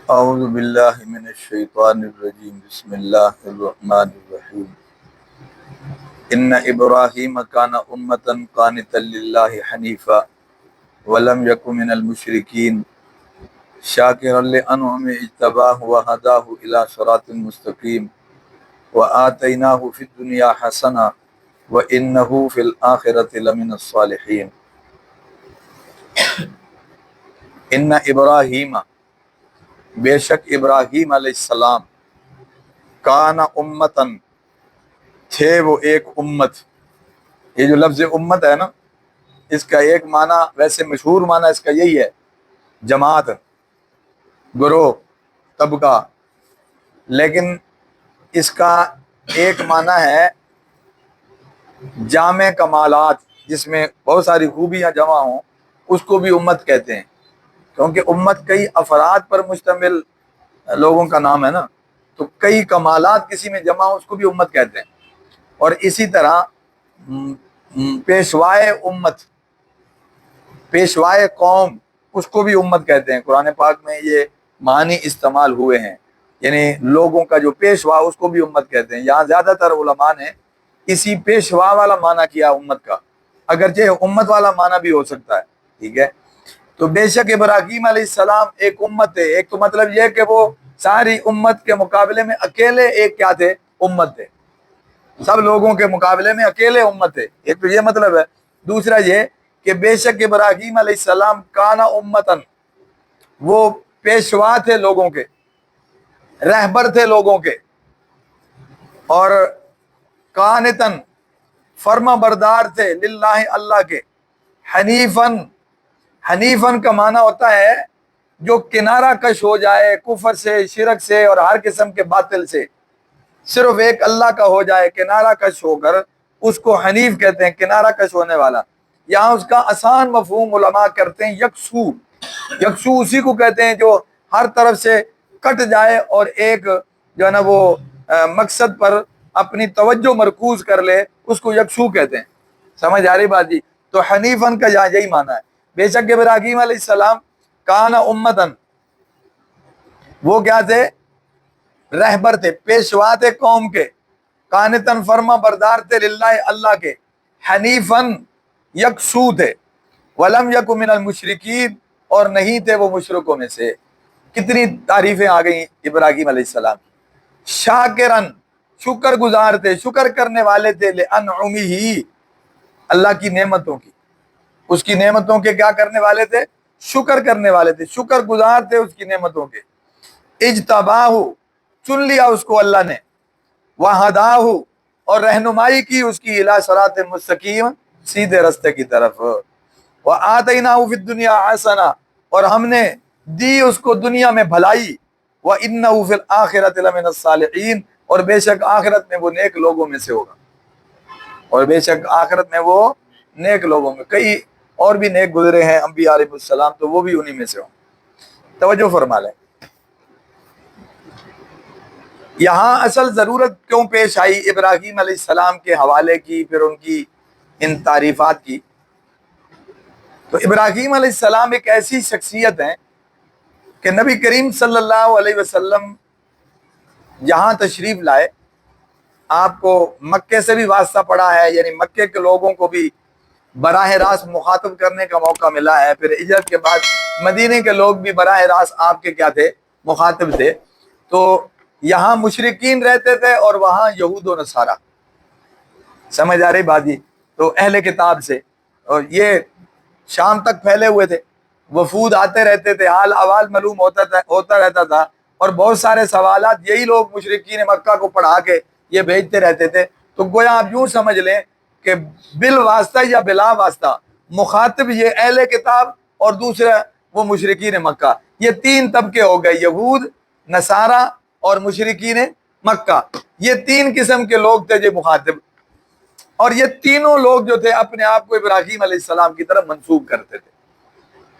اعوذ باللہ من الشیطان الرجیم بسم اللہ الرحمن الرحیم ان ابراہیم کان امۃ قانتا للہ حنیفا ولم یک من المشرکین شاکرا لانعمہ اجتباہ وہداہ الی صراط مستقیم وآتیناہ فی الدنیا حسنہ وانہ فی الآخرۃ لمن الصالحین۔ ان ابراہیم، بے شک ابراہیم علیہ السلام، کانا امتن، تھے وہ ایک امت۔ یہ جو لفظ امت ہے نا، اس کا ایک معنی، ویسے مشہور معنی اس کا یہی ہے، جماعت، گروہ، طبقہ، لیکن اس کا ایک معنی ہے جامع کمالات، جس میں بہت ساری خوبیاں جمع ہوں، اس کو بھی امت کہتے ہیں، کیونکہ امت کئی افراد پر مشتمل لوگوں کا نام ہے نا، تو کئی کمالات کسی میں جمع ہوں، اس کو بھی امت کہتے ہیں۔ اور اسی طرح پیشوائے امت، پیشوائے قوم، اس کو بھی امت کہتے ہیں۔ قرآن پاک میں یہ معنی استعمال ہوئے ہیں، یعنی لوگوں کا جو پیشوا، اس کو بھی امت کہتے ہیں۔ یہاں زیادہ تر علماء نے اسی پیشوا والا معنی کیا امت کا، اگرچہ امت والا معنی بھی ہو سکتا ہے، ٹھیک ہے۔ تو بے شک ابراہیم علیہ السلام ایک امت ہے۔ ایک تو مطلب یہ کہ وہ ساری امت کے مقابلے میں اکیلے ایک کیا تھے؟ امت تھے، سب لوگوں کے مقابلے میں اکیلے امت تھے، ایک تو یہ مطلب ہے۔ دوسرا یہ کہ بے شک ابراہیم علیہ السلام کانا امتن، وہ پیشوا تھے لوگوں کے، رہبر تھے لوگوں کے، اور قانتن، فرما بردار تھے، للہ، اللہ کے، حنیفن، حنیفن کا معنی ہوتا ہے جو کنارہ کش ہو جائے کفر سے، شرک سے اور ہر قسم کے باطل سے، صرف ایک اللہ کا ہو جائے، کنارہ کش ہو کر، اس کو حنیف کہتے ہیں، کنارہ کش ہونے والا۔ یہاں اس کا آسان مفہوم علماء کرتے ہیں یکسو۔ یکسو اسی کو کہتے ہیں جو ہر طرف سے کٹ جائے اور ایک جو ہے نا وہ مقصد پر اپنی توجہ مرکوز کر لے، اس کو یکسو کہتے ہیں۔ سمجھ آ رہی بات جی؟ تو حنیفن کا یہی معنی ہے۔ بے شک ابراہیم علیہ السلام کانا امتن، وہ کیا تھے؟ رہبر تھے، پیشوا تھے قوم کے، قانتن، فرما بردار تھے، للہ، اللہ کے، حنیفن، یکسو تھے، ولم یک من المشرکین، اور نہیں تھے وہ مشرکوں میں سے۔ کتنی تعریفیں آ گئیں ابراہیم علیہ السلام کی۔ شاکرن، شکر گزار تھے، شکر کرنے والے تھے، لانعمہ، اللہ کی نعمتوں کی، اس کی نعمتوں کے کیا کرنے والے تھے؟ شکر کرنے والے تھے، شکر گزار تھے اس کی نعمتوں کے۔ اجتباہ، چن لیا اس کو اللہ نے، وہداہ، اور رہنمائی کی اس کی، الی صراط مستقیم، سیدھے رستے کی طرف۔ وآتیناہ فی الدنیا حسنہ، اور ہم نے دی اس کو دنیا میں بھلائی۔ وانہ فی الآخرۃ لمن الصالحین، اور بے شک آخرت میں وہ نیک لوگوں میں سے ہوگا، اور بے شک آخرت میں وہ نیک لوگوں میں، کئی اور بھی نیک گزرے ہیں انبیاء علیہ السلام، تو وہ بھی انہی میں سے ہوں۔ توجہ فرما لیں، یہاں اصل ضرورت کیوں پیش آئی ابراہیم علیہ السلام کے حوالے کی، پھر ان کی ان تعریفات کی؟ تو ابراہیم علیہ السلام ایک ایسی شخصیت ہیں کہ نبی کریم صلی اللہ علیہ وسلم جہاں تشریف لائے، آپ کو مکے سے بھی واسطہ پڑا ہے، یعنی مکے کے لوگوں کو بھی براہ راست مخاطب کرنے کا موقع ملا ہے۔ پھر ہجرت کے بعد مدینے کے لوگ بھی براہ راست آپ کے کیا تھے؟ مخاطب تھے۔ تو یہاں مشرکین رہتے تھے اور وہاں یہود و نصارہ، سمجھ آ رہی بات جی؟ تو اہل کتاب سے، اور یہ شام تک پھیلے ہوئے تھے، وفود آتے رہتے تھے، حال احوال معلوم ہوتا رہتا تھا، اور بہت سارے سوالات یہی لوگ مشرکین مکہ کو پڑھا کے یہ بھیجتے رہتے تھے۔ تو گویا آپ یوں سمجھ لیں کہ بالواسطہ یا بلا واسطہ مخاطب یہ اہل کتاب، اور دوسرے وہ مشرکین مکہ، یہ تین طبقے ہو گئے، یہود، نصارہ اور مشرکین مکہ۔ یہ تین قسم کے لوگ تھے جو مخاطب، اور یہ تینوں لوگ جو تھے اپنے آپ کو ابراہیم علیہ السلام کی طرف منسوب کرتے تھے۔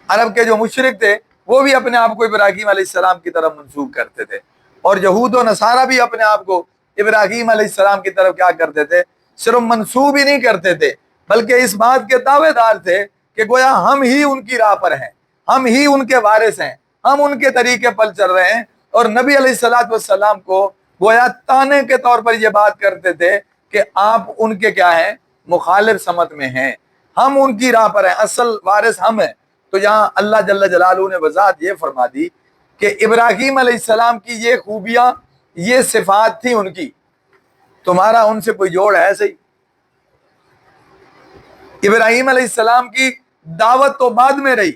عرب کے جو مشرک تھے وہ بھی اپنے آپ کو ابراہیم علیہ السلام کی طرف منسوب کرتے تھے، اور یہود و نصارہ بھی اپنے آپ کو ابراہیم علیہ السلام کی طرف کیا کرتے تھے؟ صرف منسوب ہی نہیں کرتے تھے، بلکہ اس بات کے دعوے دار تھے کہ گویا ہم ہی ان کی راہ پر ہیں، ہم ہی ان کے وارث ہیں، ہم ان کے طریقے پر چل رہے ہیں، اور نبی علیہ الصلوۃ والسلام کو گویا تانے کے طور پر یہ بات کرتے تھے کہ آپ ان کے کیا ہیں، مخالف سمت میں ہیں، ہم ان کی راہ پر ہیں، اصل وارث ہم ہیں۔ تو یہاں اللہ جل جلالہ نے وضاحت یہ فرما دی کہ ابراہیم علیہ السلام کی یہ خوبیاں، یہ صفات تھی ان کی، تمہارا ان سے کوئی جوڑ ہے صحیح؟ ابراہیم علیہ السلام کی دعوت تو بعد میں رہی،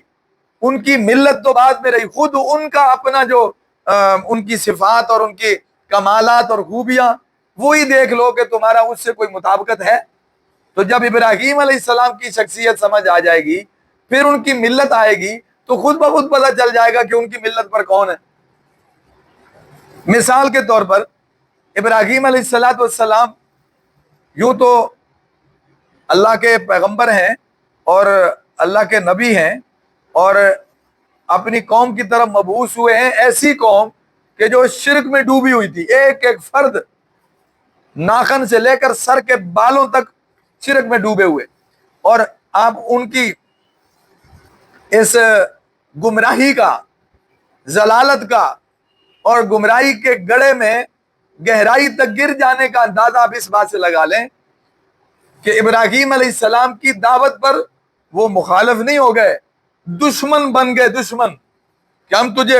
ان کی ملت تو بعد میں رہی، خود ان کا اپنا جو ان کی صفات اور ان کی کمالات اور خوبیاں، وہی دیکھ لو کہ تمہارا اس سے کوئی مطابقت ہے۔ تو جب ابراہیم علیہ السلام کی شخصیت سمجھ آ جائے گی، پھر ان کی ملت آئے گی، تو خود بخود پتہ چل جائے گا کہ ان کی ملت پر کون ہے۔ مثال کے طور پر ابراہیم علیہ السلام یوں تو اللہ کے پیغمبر ہیں اور اللہ کے نبی ہیں، اور اپنی قوم کی طرف مبعوث ہوئے ہیں، ایسی قوم کہ جو شرک میں ڈوبی ہوئی تھی، ایک ایک فرد ناخن سے لے کر سر کے بالوں تک شرک میں ڈوبے ہوئے، اور آپ ان کی اس گمراہی کا، ضلالت کا اور گمراہی کے گڑھے میں گہرائی تک گر جانے کا اندازہ آپ اس بات سے لگا لیں کہ ابراہیم علیہ السلام کی دعوت پر وہ مخالف نہیں ہو گئے، دشمن بن گئے، دشمن، کہ ہم تجھے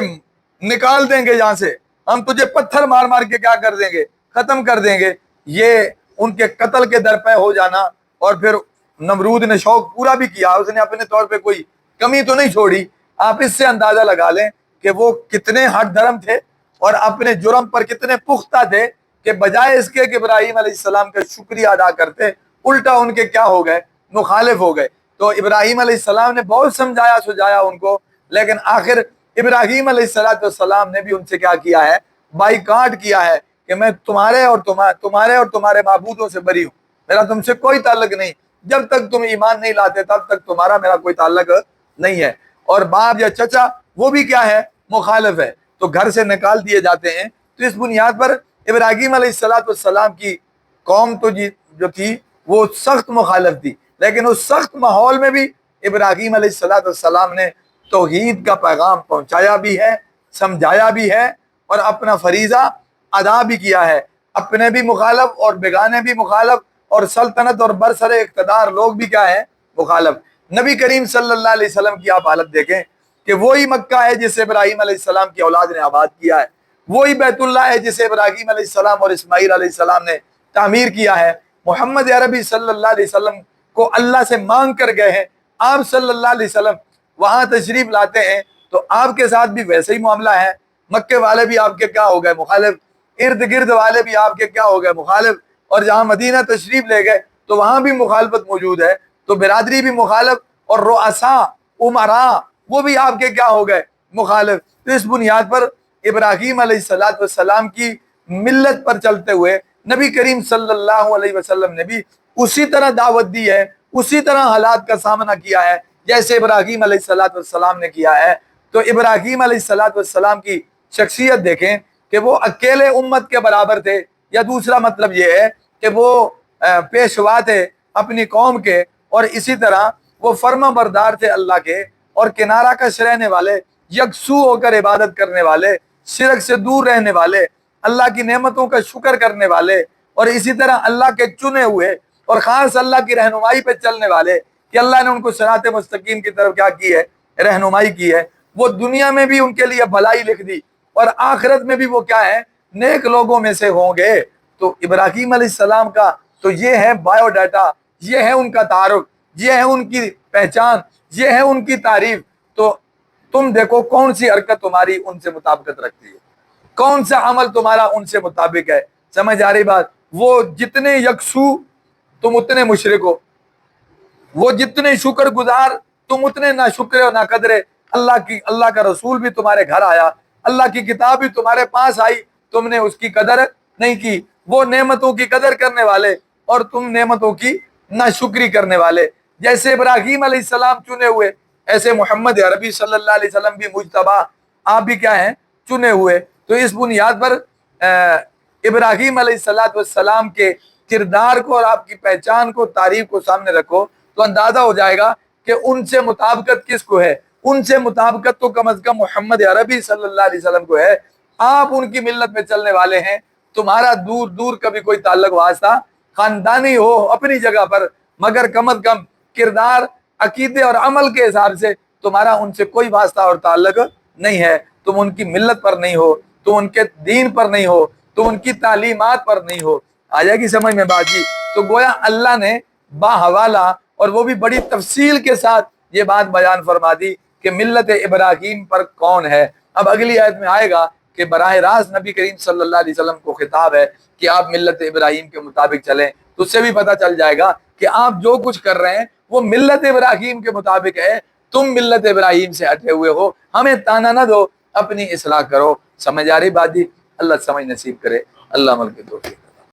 نکال دیں گے یہاں سے، ہم تجھے پتھر مار مار کے کیا کر دیں گے، ختم کر دیں گے۔ یہ ان کے قتل کے درپے ہو جانا، اور پھر نمرود نے شوق پورا بھی کیا، اس نے اپنے طور پہ کوئی کمی تو نہیں چھوڑی۔ آپ اس سے اندازہ لگا لیں کہ وہ کتنے ہٹ دھرم تھے اور اپنے جرم پر کتنے پختہ تھے کہ بجائے اس کے کہ ابراہیم علیہ السلام کا شکریہ ادا کرتے، الٹا ان کے کیا ہو گئے، مخالف ہو گئے۔ تو ابراہیم علیہ السلام نے بہت سمجھایا سجایا ان کو، لیکن آخر ابراہیم علیہ السلام نے بھی ان سے کیا کیا ہے، بائیکاٹ کیا ہے کہ میں تمہارے اور تمہارے معبودوں سے بری ہوں، میرا تم سے کوئی تعلق نہیں، جب تک تم ایمان نہیں لاتے تب تک تمہارا میرا کوئی تعلق نہیں ہے۔ اور باپ یا چچا وہ بھی کیا ہے، مخالف ہے، تو گھر سے نکال دیے جاتے ہیں۔ تو اس بنیاد پر ابراہیم علیہ السلام کی قوم تو جو تھی وہ سخت مخالف تھی، لیکن اس سخت ماحول میں بھی ابراہیم علیہ السلام نے توحید کا پیغام پہنچایا بھی ہے، سمجھایا بھی ہے، اور اپنا فریضہ ادا بھی کیا ہے۔ اپنے بھی مخالف اور بیگانے بھی مخالف، اور سلطنت اور برسر اقتدار لوگ بھی کیا ہے، مخالف۔ نبی کریم صلی اللہ علیہ وسلم کی آپ حالت دیکھیں کہ وہی مکہ ہے جسے ابراہیم علیہ السلام کی اولاد نے آباد کیا ہے، وہی بیت اللہ ہے جسے ابراہیم علیہ السلام اور اسماعیل علیہ السلام نے تعمیر کیا ہے۔ محمد عربی صلی اللہ علیہ وسلم کو اللہ سے مانگ کر گئے ہیں، آپ صلی اللہ علیہ وسلم وہاں تشریف لاتے ہیں تو آپ کے ساتھ بھی ویسے ہی معاملہ ہے، مکے والے بھی آپ کے کیا ہو گئے، مخالف، ارد گرد والے بھی آپ کے کیا ہو گئے، مخالف، اور جہاں مدینہ تشریف لے گئے تو وہاں بھی مخالفت موجود ہے، تو برادری بھی مخالف، اور رؤساء، امراء، وہ بھی آپ کے کیا ہو گئے، مخالف۔ تو اس بنیاد پر ابراہیم علیہ السلام کی ملت پر چلتے ہوئے نبی کریم صلی اللہ علیہ وسلم نے بھی اسی طرح دعوت دی ہے، اسی طرح حالات کا سامنا کیا ہے جیسے ابراہیم علیہ السلام نے کیا ہے۔ تو ابراہیم علیہ السلام کی شخصیت دیکھیں کہ وہ اکیلے امت کے برابر تھے، یا دوسرا مطلب یہ ہے کہ وہ پیشوا تھے اپنی قوم کے، اور اسی طرح وہ فرما بردار تھے اللہ کے، اور کنارہ کش رہنے والے، یکسو ہو کر عبادت کرنے والے، شرک سے دور رہنے والے، اللہ کی نعمتوں کا شکر کرنے والے، اور اسی طرح اللہ کے چنے ہوئے اور خاص اللہ کی رہنمائی پہ چلنے والے، کہ اللہ نے ان کو صراط مستقیم کی طرف کیا کی ہے، رہنمائی کی ہے۔ وہ دنیا میں بھی ان کے لیے بھلائی لکھ دی، اور آخرت میں بھی وہ کیا ہے، نیک لوگوں میں سے ہوں گے۔ تو ابراہیم علیہ السلام کا تو یہ ہے بایو ڈیٹا، یہ ہے ان کا تعارف، یہ ہے ان کی پہچان، یہ ہے ان کی تعریف۔ تو تم دیکھو کون سی حرکت تمہاری ان سے مطابقت رکھتی ہے، کون سا عمل تمہارا ان سے مطابق ہے، سمجھ آ رہی بات؟ وہ جتنے یکسو تم اتنے مشرک ہو، وہ جتنے شکر گزار تم اتنے نہ شکرے اور نہ قدرے۔ اللہ کا رسول بھی تمہارے گھر آیا، اللہ کی کتاب بھی تمہارے پاس آئی، تم نے اس کی قدر نہیں کی۔ وہ نعمتوں کی قدر کرنے والے اور تم نعمتوں کی ناشکری کرنے والے۔ جیسے ابراہیم علیہ السلام چنے ہوئے، ایسے محمد عربی صلی اللہ علیہ وسلم بھی مجتبی، آپ بھی کیا ہیں، چنے ہوئے۔ تو اس بنیاد پر ابراہیم علیہ السلام کے کردار کو اور آپ کی پہچان کو، تعریف کو سامنے رکھو تو اندازہ ہو جائے گا کہ ان سے مطابقت کس کو ہے۔ ان سے مطابقت تو کم از کم محمد عربی صلی اللہ علیہ وسلم کو ہے. آپ ان کی ملت میں چلنے والے ہیں, تمہارا دور دور کبھی کوئی تعلق واسطہ خاندانی ہو اپنی جگہ پر, مگر کم از کم کردار, عقیدے اور عمل کے حساب سے تمہارا ان سے کوئی واسطہ اور تعلق نہیں ہے. تم ان کی ملت پر نہیں ہو, تم ان کے دین پر نہیں ہو, تم ان کی تعلیمات پر نہیں ہو. آ جائے گی سمجھ میں بات جی؟ تو گویا اللہ نے باحوالہ اور وہ بھی بڑی تفصیل کے ساتھ یہ بات بیان فرما دی کہ ملت ابراہیم پر کون ہے. اب اگلی آیت میں آئے گا کہ براہ راست نبی کریم صلی اللہ علیہ وسلم کو خطاب ہے کہ آپ ملت ابراہیم کے مطابق چلیں. تو اس سے بھی پتہ چل جائے گا کہ آپ جو کچھ کر رہے ہیں وہ ملت ابراہیم کے مطابق ہے, تم ملت ابراہیم سے ہٹے ہوئے ہو. ہمیں تانا نہ دو, اپنی اصلاح کرو. سمجھ آ رہی بات جی؟ اللہ سمجھ نصیب کرے. اللہ عمل کے توفیق.